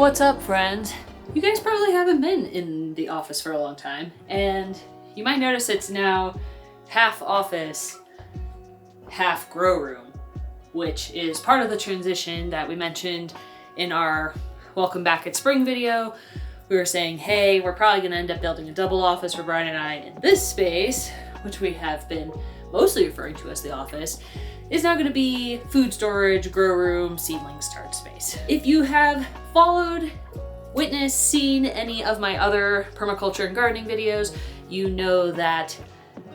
What's up, friends? You guys probably haven't been in the office for a long time, and you might notice it's now half office, half grow room, which is part of the transition that we mentioned in our Welcome Back at Spring video. We were saying, hey, we're probably gonna end up building a double office for Brian and I in this space, which we have been mostly referring to as the office, is now gonna be food storage, grow room, seedling start space. If you have followed, witnessed, seen any of my other permaculture and gardening videos, you know that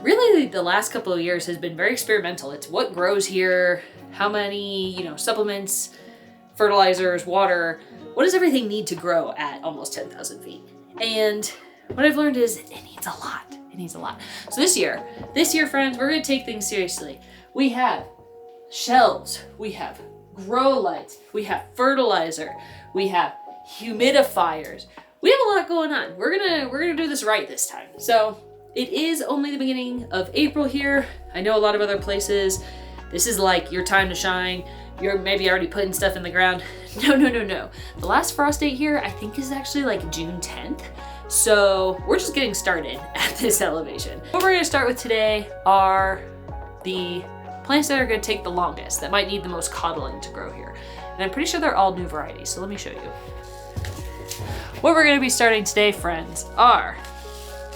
really the last couple of years has been very experimental. It's what grows here, how many, supplements, fertilizers, water, what does everything need to grow at almost 10,000 feet? And what I've learned is it needs a lot. It needs a lot. So this year, friends, we're gonna take things seriously. We have shelves, we have grow lights, we have fertilizer, we have humidifiers. We have a lot going on. We're gonna do this right this time. So it is only the beginning of April here. I know a lot of other places, this is like your time to shine. You're maybe already putting stuff in the ground. No. The last frost date here, I think, is actually like June 10th. So we're just getting started at this elevation. What we're gonna start with today are the plants that are gonna take the longest, that might need the most coddling to grow here. And I'm pretty sure they're all new varieties, so let me show you. What we're gonna be starting today, friends, are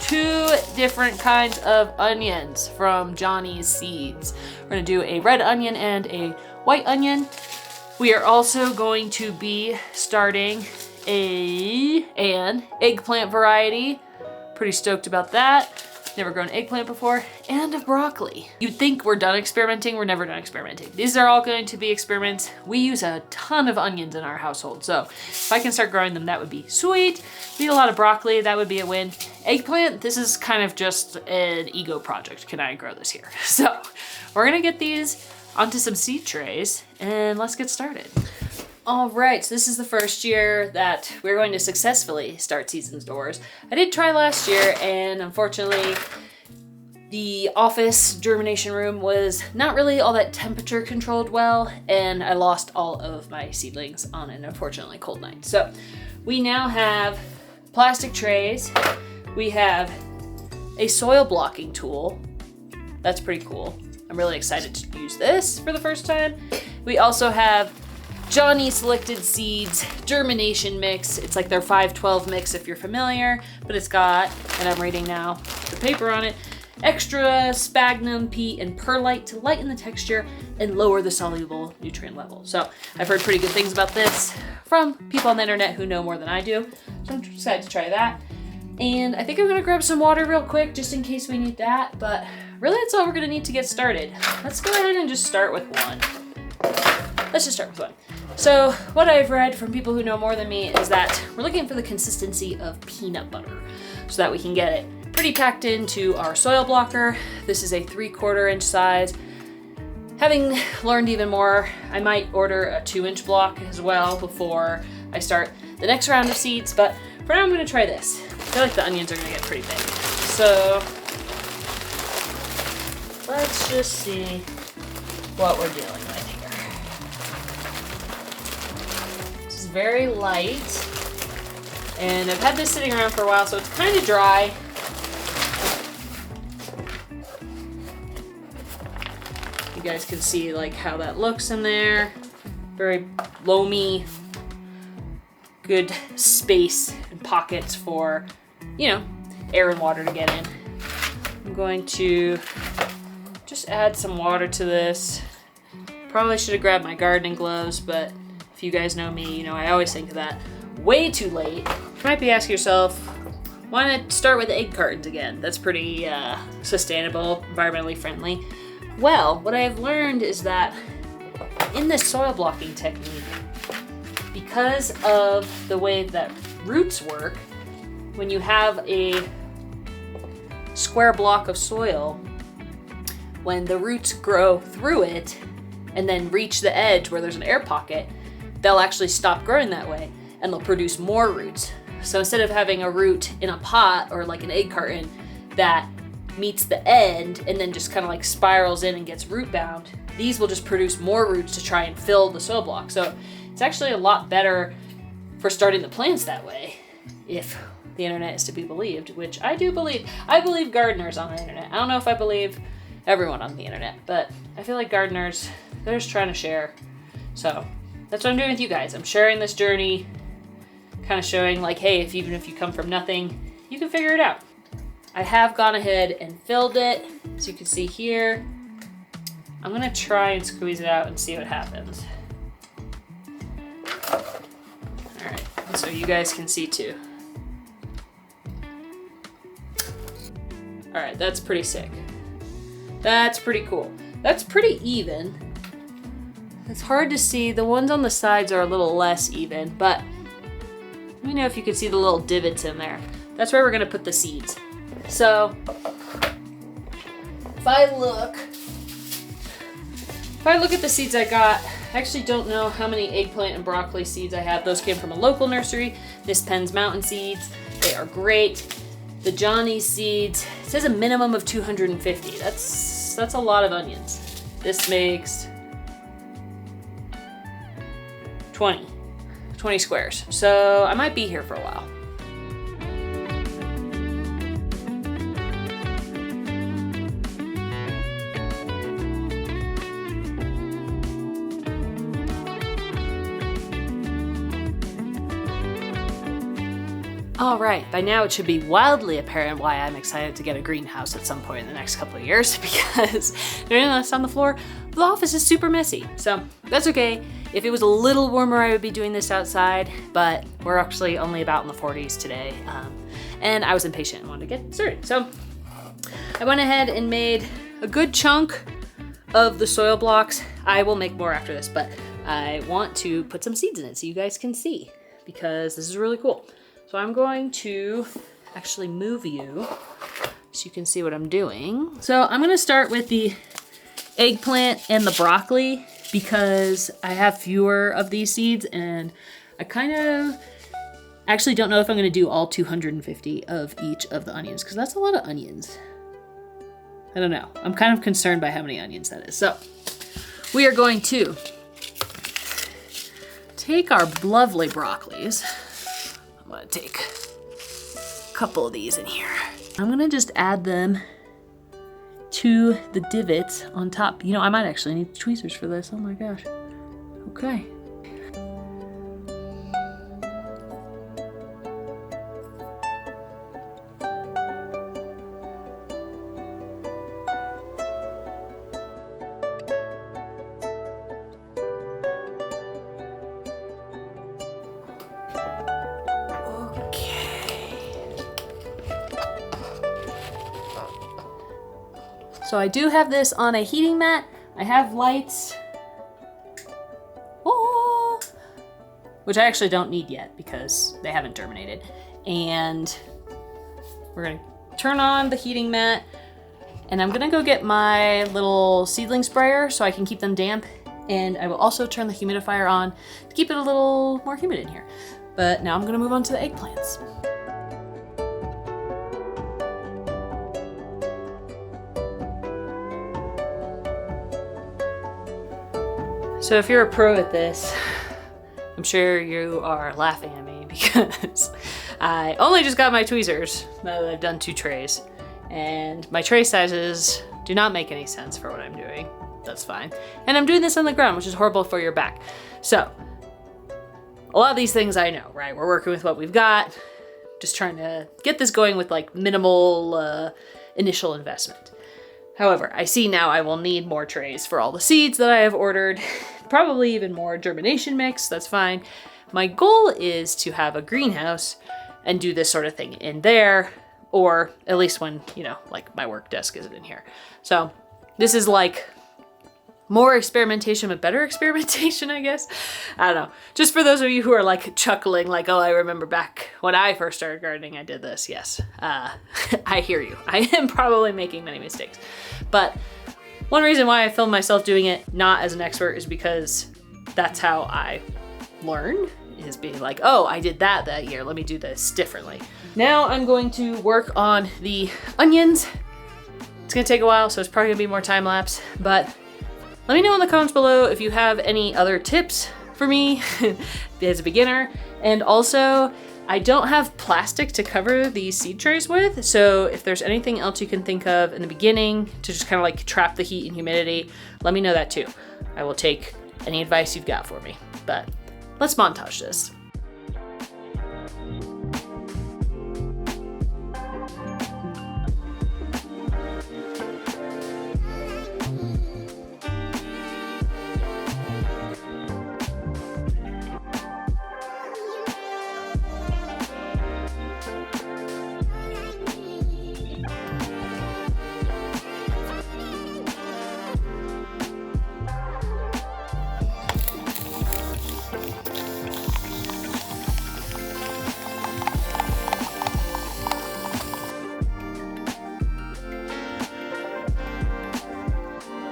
2 different kinds of onions from Johnny's Seeds. We're gonna do a red onion and a white onion. We are also going to be starting an eggplant variety. Pretty stoked about that. Never grown eggplant before, and a broccoli. You'd think we're done experimenting, we're never done experimenting. These are all going to be experiments. We use a ton of onions in our household, so if I can start growing them, that would be sweet. We need a lot of broccoli, that would be a win. Eggplant, this is kind of just an ego project. Can I grow this here? So we're gonna get these onto some seed trays, and let's get started. All right, so this is the first year that we're going to successfully start seeds indoors. I did try last year, and unfortunately, the office germination room was not really all that temperature controlled well, and I lost all of my seedlings on an unfortunately cold night. So we now have plastic trays. We have a soil blocking tool. That's pretty cool. I'm really excited to use this for the first time. We also have Johnny Selected Seeds germination mix. It's like their 512 mix if you're familiar, but it's got, and I'm reading now the paper on it, extra sphagnum, peat, and perlite to lighten the texture and lower the soluble nutrient level. So I've heard pretty good things about this from people on the internet who know more than I do. So I'm excited to try that. And I think I'm gonna grab some water real quick just in case we need that, but really that's all we're gonna need to get started. Let's go ahead and just start with one. Let's just start with one. So what I've read from people who know more than me is that we're looking for the consistency of peanut butter so that we can get it pretty packed into our soil blocker. This is a 3/4 inch size. Having learned even more, I might order a 2-inch block as well before I start the next round of seeds, but for now I'm gonna try this. I feel like the onions are gonna get pretty big. So let's just see what we're dealing with here. Very light, and I've had this sitting around for a while, so it's kind of dry. You guys can see like how that looks in there. Very loamy, good space and pockets for, air and water to get in. I'm going to just add some water to this. Probably should have grabbed my gardening gloves, but if you guys know me, I always think of that way too late. You might be asking yourself, why not start with egg cartons again? That's pretty sustainable, environmentally friendly. Well, what I have learned is that in this soil blocking technique, because of the way that roots work, when you have a square block of soil, when the roots grow through it and then reach the edge where there's an air pocket, they'll actually stop growing that way and they'll produce more roots. So instead of having a root in a pot or like an egg carton that meets the end and then just kind of like spirals in and gets root bound, these will just produce more roots to try and fill the soil block. So it's actually a lot better for starting the plants that way, if the internet is to be believed, which I do believe. I believe gardeners on the internet. I don't know if I believe everyone on the internet, but I feel like gardeners, they're just trying to share. So that's what I'm doing with you guys. I'm sharing this journey, kind of showing like, hey, even if you come from nothing, you can figure it out. I have gone ahead and filled it, so you can see here. I'm gonna try and squeeze it out and see what happens. All right, so you guys can see too. All right, that's pretty sick. That's pretty cool. That's pretty even. It's hard to see. The ones on the sides are a little less even, but let me know if you can see the little divots in there. That's where we're gonna put the seeds. So if I look at the seeds I got, I actually don't know how many eggplant and broccoli seeds I have. Those came from a local nursery, Miss Penn's Mountain Seeds. They are great. The Johnny's seeds, it says a minimum of 250. That's a lot of onions. This makes 20 squares. So I might be here for a while. All right, by now it should be wildly apparent why I'm excited to get a greenhouse at some point in the next couple of years, because doing this on the floor, the office is super messy. So that's okay. If it was a little warmer, I would be doing this outside, but we're actually only about in the 40s today. And I was impatient and wanted to get started. So I went ahead and made a good chunk of the soil blocks. I will make more after this, but I want to put some seeds in it so you guys can see, because this is really cool. So I'm going to actually move you so you can see what I'm doing. So I'm gonna start with the eggplant and the broccoli because I have fewer of these seeds, and I kind of actually don't know if I'm gonna do all 250 of each of the onions, because that's a lot of onions. I don't know. I'm kind of concerned by how many onions that is. So we are going to take our lovely broccolis. I'm gonna take a couple of these in here. I'm gonna just add them to the divots on top. You know, I might actually need tweezers for this. Oh my gosh. Okay. So I do have this on a heating mat. I have lights, which I actually don't need yet because they haven't germinated. And we're gonna turn on the heating mat, and I'm gonna go get my little seedling sprayer so I can keep them damp. And I will also turn the humidifier on to keep it a little more humid in here. But now I'm gonna move on to the eggplants. So if you're a pro at this, I'm sure you are laughing at me because I only just got my tweezers now that I've done 2 trays. And my tray sizes do not make any sense for what I'm doing. That's fine. And I'm doing this on the ground, which is horrible for your back. So a lot of these things I know, right? We're working with what we've got, just trying to get this going with like minimal initial investment. However, I see now I will need more trays for all the seeds that I have ordered, probably even more germination mix, that's fine. My goal is to have a greenhouse and do this sort of thing in there, or at least when, you know, like my work desk isn't in here. So this is like more experimentation, but better experimentation, I guess. I don't know. Just for those of you who are like chuckling, like, oh, I remember back when I first started gardening, I did this. Yes, I hear you. I am probably making many mistakes. But one reason why I filmed myself doing it, not as an expert, is because that's how I learn, is being like, oh, I did that year. Let me do this differently. Now I'm going to work on the onions. It's gonna take a while, so it's probably gonna be more time lapse, but let me know in the comments below if you have any other tips for me as a beginner. And also, I don't have plastic to cover these seed trays with, so if there's anything else you can think of in the beginning to just kind of like trap the heat and humidity, let me know that too. I will take any advice you've got for me, but let's montage this.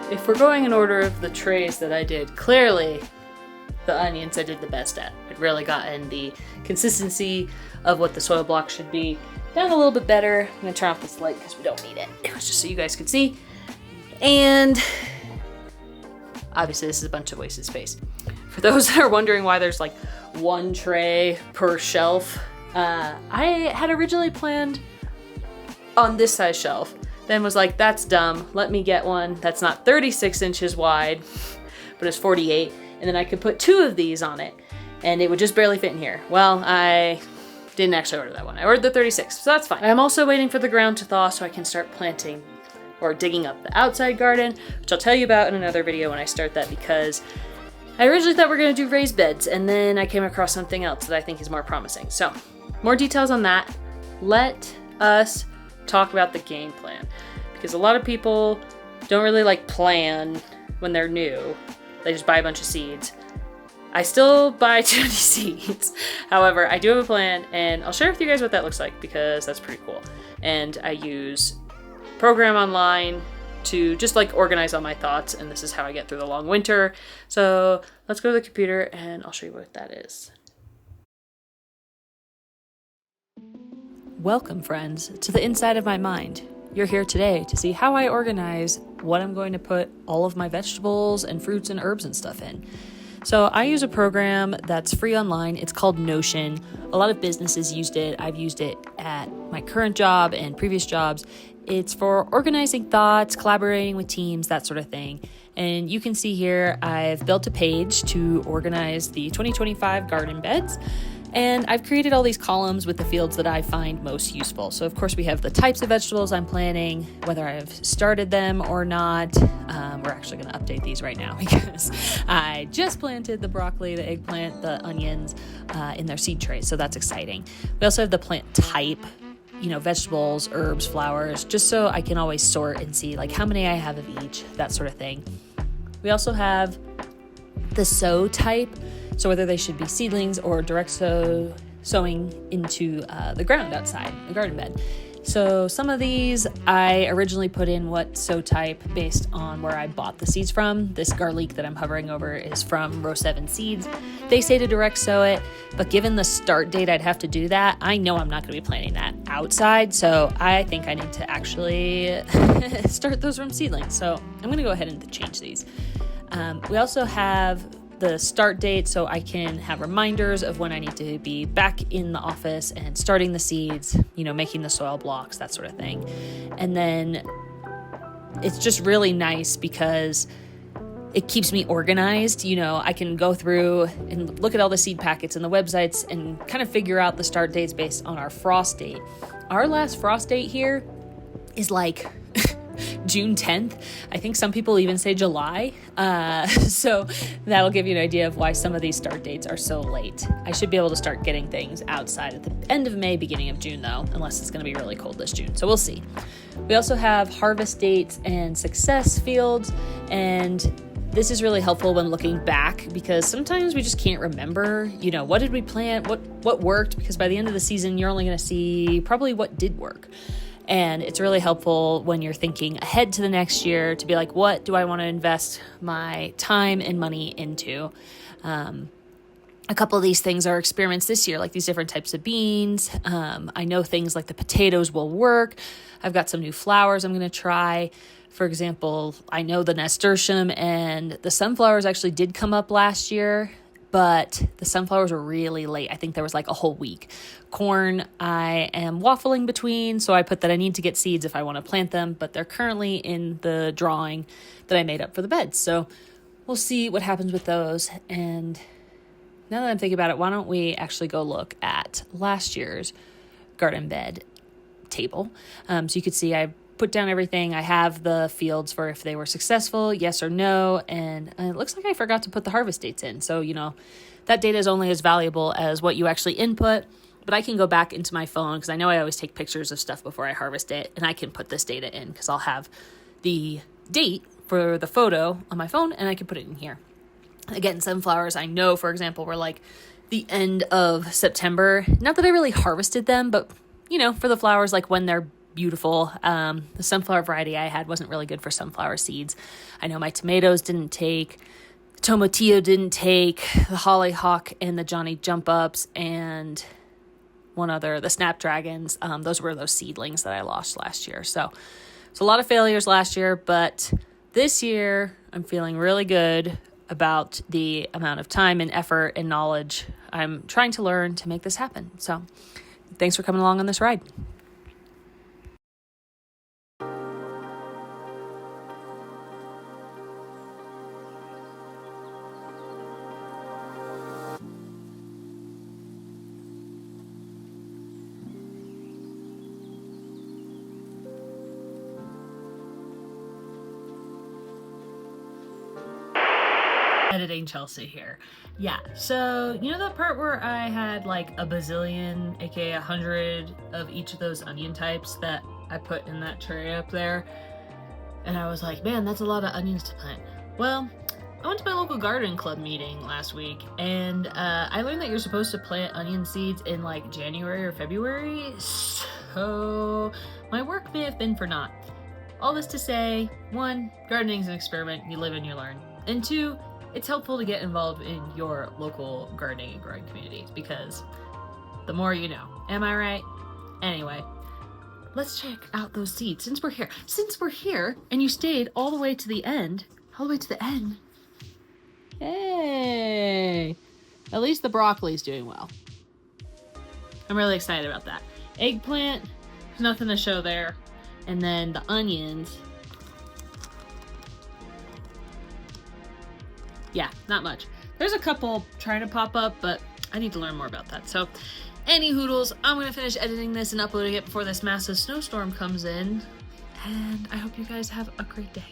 If we're going in order of the trays that I did, clearly the onions I did the best at. I'd really gotten the consistency of what the soil block should be down a little bit better. I'm gonna turn off this light because we don't need it. It was just so you guys could see. And obviously this is a bunch of wasted space. For those that are wondering why there's like one tray per shelf, I had originally planned on this size shelf, then was like, that's dumb. Let me get one that's not 36 inches wide, but it's 48. And then I could put 2 of these on it and it would just barely fit in here. Well, I didn't actually order that one. I ordered the 36, so that's fine. I'm also waiting for the ground to thaw so I can start planting or digging up the outside garden, which I'll tell you about in another video when I start that, because I originally thought we were gonna do raised beds and then I came across something else that I think is more promising. So more details on that. Let us talk about the game plan, because a lot of people don't really like plan when they're new. They just buy a bunch of seeds. I still buy too many seeds. However, I do have a plan and I'll share with you guys what that looks like because that's pretty cool. And I use a program online to just like organize all my thoughts, and this is how I get through the long winter. So let's go to the computer and I'll show you what that is. Welcome, friends, to the inside of my mind. You're here today to see how I organize what I'm going to put all of my vegetables and fruits and herbs and stuff in. So I use a program that's free online. It's called Notion. A lot of businesses used it. I've used it at my current job and previous jobs. It's for organizing thoughts, collaborating with teams, that sort of thing. And you can see here, I've built a page to organize the 2025 garden beds. And I've created all these columns with the fields that I find most useful. So of course we have the types of vegetables I'm planting, whether I've started them or not. We're actually gonna update these right now because I just planted the broccoli, the eggplant, the onions in their seed trays. So that's exciting. We also have the plant type, vegetables, herbs, flowers, just so I can always sort and see like how many I have of each, that sort of thing. We also have the sow type. So whether they should be seedlings or direct sowing into the ground outside, the garden bed. So some of these I originally put in what sow type based on where I bought the seeds from. This garlic that I'm hovering over is from Row 7 Seeds. They say to direct sow it, but given the start date I'd have to do that, I know I'm not going to be planting that outside. So I think I need to actually start those from seedlings. So I'm going to go ahead and change these. We also have the start date so I can have reminders of when I need to be back in the office and starting the seeds, making the soil blocks, that sort of thing. And then it's just really nice because it keeps me organized. I can go through and look at all the seed packets and the websites and kind of figure out the start dates based on our frost date. Our last frost date here is like June 10th. I think some people even say July. So that'll give you an idea of why some of these start dates are so late. I should be able to start getting things outside at the end of May, beginning of June though, unless it's going to be really cold this June. So we'll see. We also have harvest dates and success fields, and this is really helpful when looking back because sometimes we just can't remember, what did we plant, what worked, because by the end of the season, you're only going to see probably what did work. And it's really helpful when you're thinking ahead to the next year to be like, what do I want to invest my time and money into? A couple of these things are experiments this year, like these different types of beans. I know things like the potatoes will work. I've got some new flowers I'm going to try. For example, I know the nasturtium and the sunflowers actually did come up last year, but the sunflowers were really late. I think there was like a whole week. Corn, I am waffling between, so I put that I need to get seeds if I want to plant them, but they're currently in the drawing that I made up for the beds. So we'll see what happens with those. And now that I'm thinking about it, why don't we actually go look at last year's garden bed table. So you could see I put down everything. I have the fields for if they were successful, yes or no. And it looks like I forgot to put the harvest dates in. So, that data is only as valuable as what you actually input. But I can go back into my phone because I know I always take pictures of stuff before I harvest it. And I can put this data in because I'll have the date for the photo on my phone and I can put it in here. Again, sunflowers, I know, for example, were like the end of September. Not that I really harvested them, but, for the flowers, like when they're beautiful. The sunflower variety I had wasn't really good for sunflower seeds. I know my tomatoes didn't take, the tomatillo didn't take, the hollyhock and the Johnny jump ups and one other, the snapdragons. Those were those seedlings that I lost last year. So it's a lot of failures last year, but this year I'm feeling really good about the amount of time and effort and knowledge I'm trying to learn to make this happen. So thanks for coming along on this ride. Editing Chelsea here. Yeah, so that part where I had like a bazillion, aka 100 of each of those onion types that I put in that tray up there, and I was like, man, that's a lot of onions to plant. Well, I went to my local garden club meeting last week, and I learned that you're supposed to plant onion seeds in like January or February, so my work may have been for naught. All this to say, 1, gardening is an experiment, you live and you learn, and 2, it's helpful to get involved in your local gardening and growing communities because the more you know. Am I right? Anyway, let's check out those seeds since we're here and you stayed all the way to the end. Hey, at least the broccoli's doing well. I'm really excited about that. Eggplant, there's nothing to show there. And then the onions, yeah, not much. There's a couple trying to pop up, but I need to learn more about that. So, any hoodles, I'm going to finish editing this and uploading it before this massive snowstorm comes in. And I hope you guys have a great day.